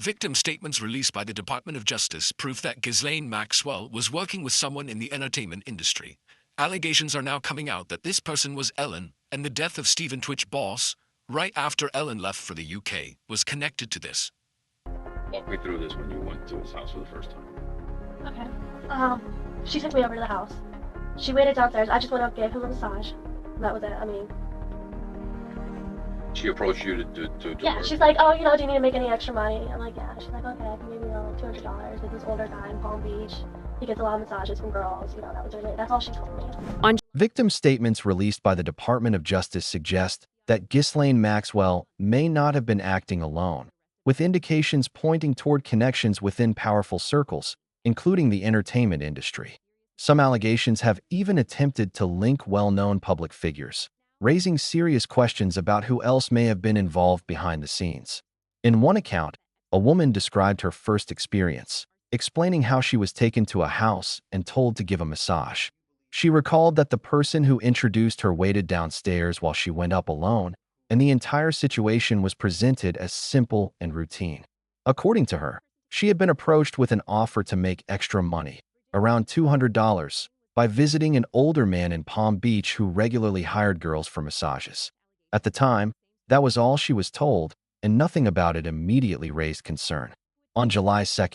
Victim statements released by the Department of Justice prove that Ghislaine Maxwell was working with someone in the entertainment industry. Allegations are now coming out that this person was Ellen, and the death of Stephen Twitch Boss, right after Ellen left for the UK, was connected to this. Walk me through this when you went to his house for the first time. Okay. She took me over to the house. She waited downstairs. I just went up, gave him a massage. That was it. I mean, She approached you to yeah, work. she's like, oh, do you need to make any extra money? I'm like, yeah. She's like, okay, I can give you $200. There's this older guy in Palm Beach. He gets a lot of massages from girls. That was her name. That's all she told me. Victim statements released by the Department of Justice suggest that Ghislaine Maxwell may not have been acting alone, with indications pointing toward connections within powerful circles, including the entertainment industry. Some allegations have even attempted to link well-known public figures, raising serious questions about who else may have been involved behind the scenes. In one account, a woman described her first experience, explaining how she was taken to a house and told to give a massage. She recalled that the person who introduced her waited downstairs while she went up alone, and the entire situation was presented as simple and routine. According to her, she had been approached with an offer to make extra money, around $200, by visiting an older man in Palm Beach who regularly hired girls for massages. At the time, that was all she was told, and nothing about it immediately raised concern. On July 2,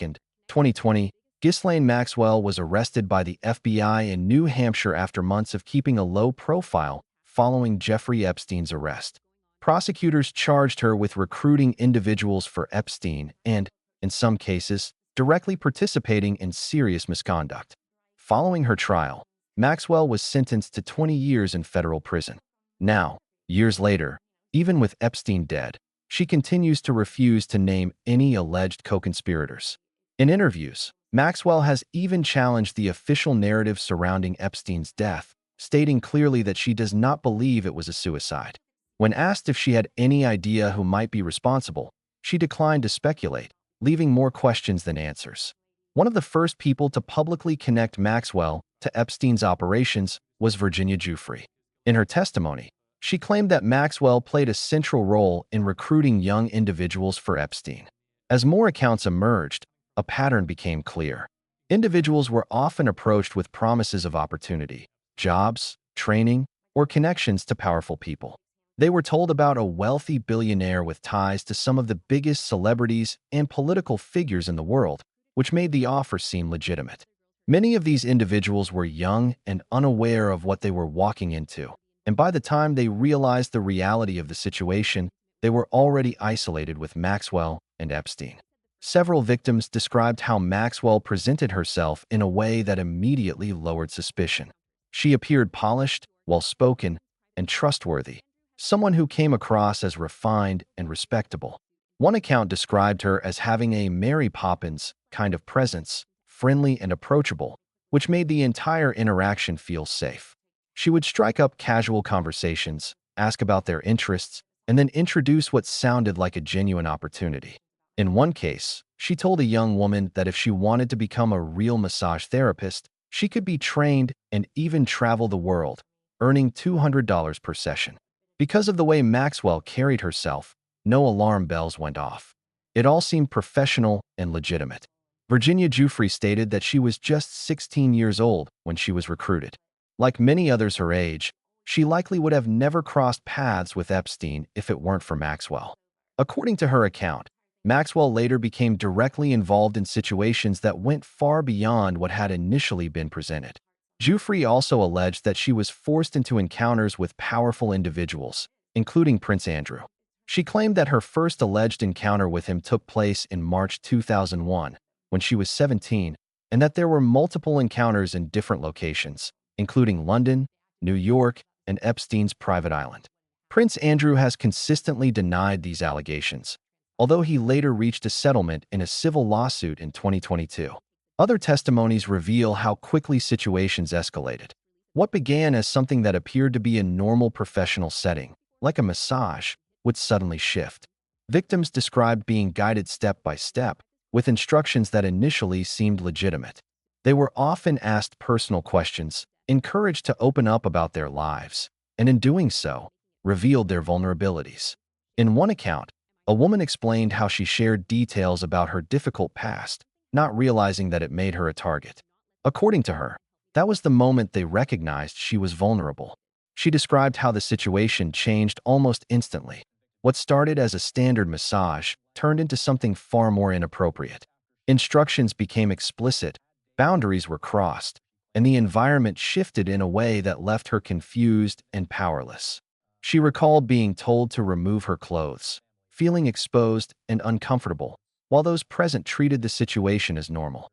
2020, Ghislaine Maxwell was arrested by the FBI in New Hampshire after months of keeping a low profile following Jeffrey Epstein's arrest. Prosecutors charged her with recruiting individuals for Epstein and, in some cases, directly participating in serious misconduct. Following her trial, Maxwell was sentenced to 20 years in federal prison. Now, years later, even with Epstein dead, she continues to refuse to name any alleged co-conspirators. In interviews, Maxwell has even challenged the official narrative surrounding Epstein's death, stating clearly that she does not believe it was a suicide. When asked if she had any idea who might be responsible, she declined to speculate, leaving more questions than answers. One of the first people to publicly connect Maxwell to Epstein's operations was Virginia Giuffre. In her testimony, she claimed that Maxwell played a central role in recruiting young individuals for Epstein. As more accounts emerged, a pattern became clear. Individuals were often approached with promises of opportunity, jobs, training, or connections to powerful people. They were told about a wealthy billionaire with ties to some of the biggest celebrities and political figures in the world, which made the offer seem legitimate. Many of these individuals were young and unaware of what they were walking into, and by the time they realized the reality of the situation, they were already isolated with Maxwell and Epstein. Several victims described how Maxwell presented herself in a way that immediately lowered suspicion. She appeared polished, well-spoken, and trustworthy, someone who came across as refined and respectable. One account described her as having a Mary Poppins kind of presence, friendly and approachable, which made the entire interaction feel safe. She would strike up casual conversations, ask about their interests, and then introduce what sounded like a genuine opportunity. In one case, she told a young woman that if she wanted to become a real massage therapist, she could be trained and even travel the world, earning $200 per session. Because of the way Maxwell carried herself, no alarm bells went off. It all seemed professional and legitimate. Virginia Giuffre stated that she was just 16 years old when she was recruited. Like many others her age, she likely would have never crossed paths with Epstein if it weren't for Maxwell. According to her account, Maxwell later became directly involved in situations that went far beyond what had initially been presented. Giuffre also alleged that she was forced into encounters with powerful individuals, including Prince Andrew. She claimed that her first alleged encounter with him took place in March 2001, when she was 17, and that there were multiple encounters in different locations, including London, New York, and Epstein's private island. Prince Andrew has consistently denied these allegations, although he later reached a settlement in a civil lawsuit in 2022. Other testimonies reveal how quickly situations escalated. What began as something that appeared to be a normal professional setting, like a massage, would suddenly shift. Victims described being guided step by step, with instructions that initially seemed legitimate. They were often asked personal questions, encouraged to open up about their lives, and in doing so, revealed their vulnerabilities. In one account, A woman explained how she shared details about her difficult past, not realizing that it made her a target. According to her, that was the moment they recognized she was vulnerable. She described how the situation changed almost instantly. What started as a standard massage turned into something far more inappropriate. Instructions became explicit, boundaries were crossed, and the environment shifted in a way that left her confused and powerless. She recalled being told to remove her clothes, feeling exposed and uncomfortable, while those present treated the situation as normal.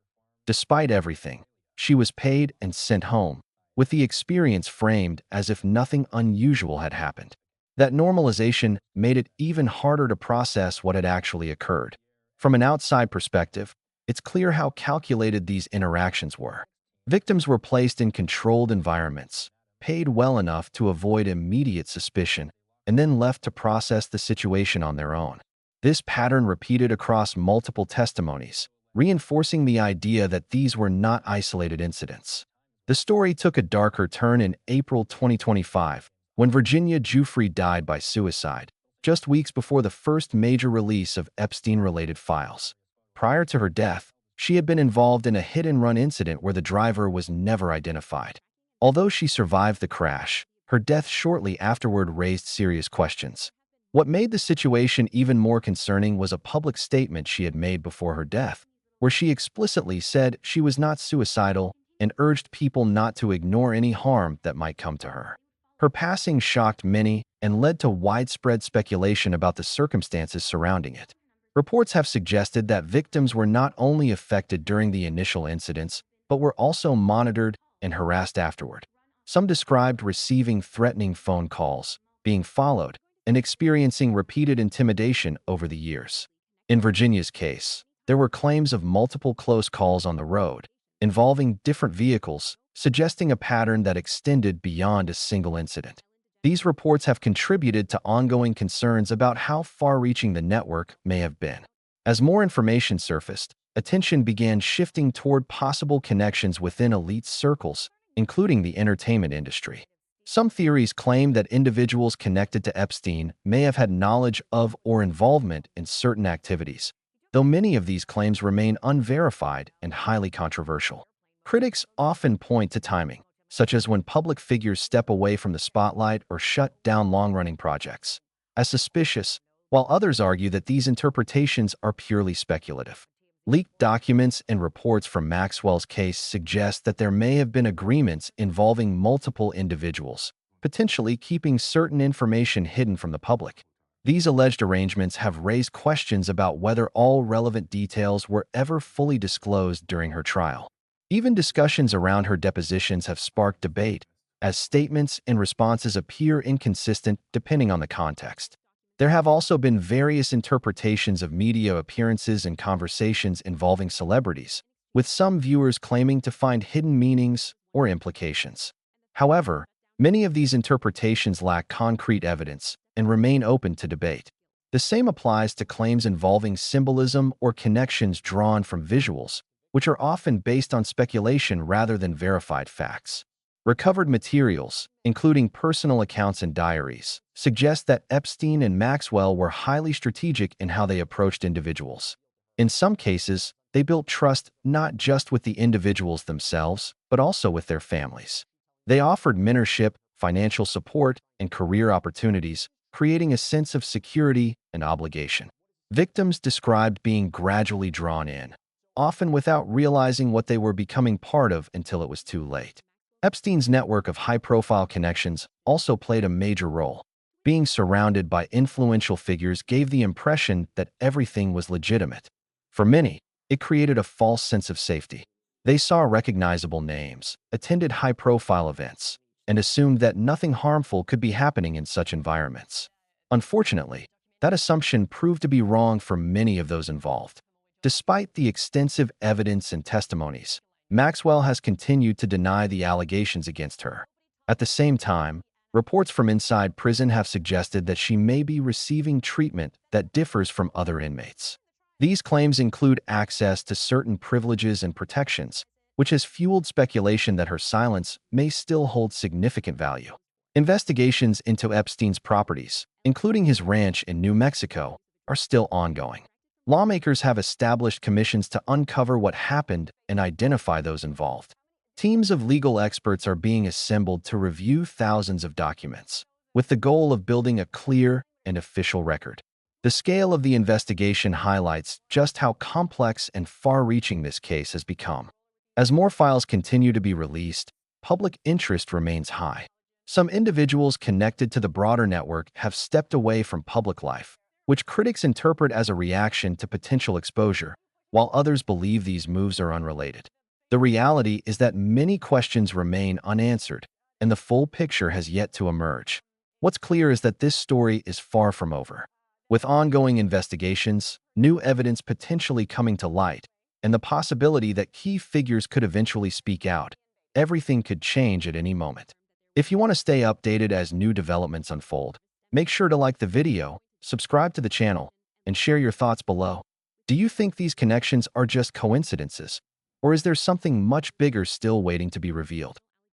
Despite everything, she was paid and sent home, with the experience framed as if nothing unusual had happened. That normalization made it even harder to process what had actually occurred. From an outside perspective, it's clear how calculated these interactions were. Victims were placed in controlled environments, paid well enough to avoid immediate suspicion, and then left to process the situation on their own. This pattern repeated across multiple testimonies, reinforcing the idea that these were not isolated incidents. The story took a darker turn in April 2025, when Virginia Giuffre died by suicide, just weeks before the first major release of Epstein-related files. Prior to her death, she had been involved in a hit-and-run incident where the driver was never identified. Although she survived the crash, her death shortly afterward raised serious questions. What made the situation even more concerning was a public statement she had made before her death, where she explicitly said she was not suicidal and urged people not to ignore any harm that might come to her. Her passing shocked many and led to widespread speculation about the circumstances surrounding it. Reports have suggested that victims were not only affected during the initial incidents, but were also monitored and harassed afterward. Some described receiving threatening phone calls, being followed, and experiencing repeated intimidation over the years. In Virginia's case, there were claims of multiple close calls on the road, involving different vehicles, suggesting a pattern that extended beyond a single incident. These reports have contributed to ongoing concerns about how far-reaching the network may have been. As more information surfaced, attention began shifting toward possible connections within elite circles, including the entertainment industry. Some theories claim that individuals connected to Epstein may have had knowledge of or involvement in certain activities, though many of these claims remain unverified and highly controversial. Critics often point to timing, such as when public figures step away from the spotlight or shut down long-running projects, as suspicious, while others argue that these interpretations are purely speculative. Leaked documents and reports from Maxwell's case suggest that there may have been agreements involving multiple individuals, potentially keeping certain information hidden from the public. These alleged arrangements have raised questions about whether all relevant details were ever fully disclosed during her trial. Even discussions around her depositions have sparked debate, as statements and responses appear inconsistent depending on the context. There have also been various interpretations of media appearances and conversations involving celebrities, with some viewers claiming to find hidden meanings or implications. However, many of these interpretations lack concrete evidence and remain open to debate. The same applies to claims involving symbolism or connections drawn from visuals, which are often based on speculation rather than verified facts. Recovered materials, including personal accounts and diaries, suggest that Epstein and Maxwell were highly strategic in how they approached individuals. In some cases, they built trust not just with the individuals themselves, but also with their families. They offered mentorship, financial support, and career opportunities, creating a sense of security and obligation. Victims described being gradually drawn in, often without realizing what they were becoming part of until it was too late. Epstein's network of high-profile connections also played a major role. Being surrounded by influential figures gave the impression that everything was legitimate. For many, it created a false sense of safety. They saw recognizable names, attended high-profile events, and assumed that nothing harmful could be happening in such environments. Unfortunately, that assumption proved to be wrong for many of those involved. Despite the extensive evidence and testimonies, Maxwell has continued to deny the allegations against her. At the same time, reports from inside prison have suggested that she may be receiving treatment that differs from other inmates. These claims include access to certain privileges and protections, which has fueled speculation that her silence may still hold significant value. Investigations into Epstein's properties, including his ranch in New Mexico, are still ongoing. Lawmakers have established commissions to uncover what happened and identify those involved. Teams of legal experts are being assembled to review thousands of documents, with the goal of building a clear and official record. The scale of the investigation highlights just how complex and far-reaching this case has become. As more files continue to be released, public interest remains high. Some individuals connected to the broader network have stepped away from public life, which critics interpret as a reaction to potential exposure, while others believe these moves are unrelated. The reality is that many questions remain unanswered, and the full picture has yet to emerge. What's clear is that this story is far from over. With ongoing investigations, new evidence potentially coming to light, and the possibility that key figures could eventually speak out, everything could change at any moment. If you want to stay updated as new developments unfold, make sure to like the video, subscribe to the channel, and share your thoughts below. Do you think these connections are just coincidences, or is there something much bigger still waiting to be revealed?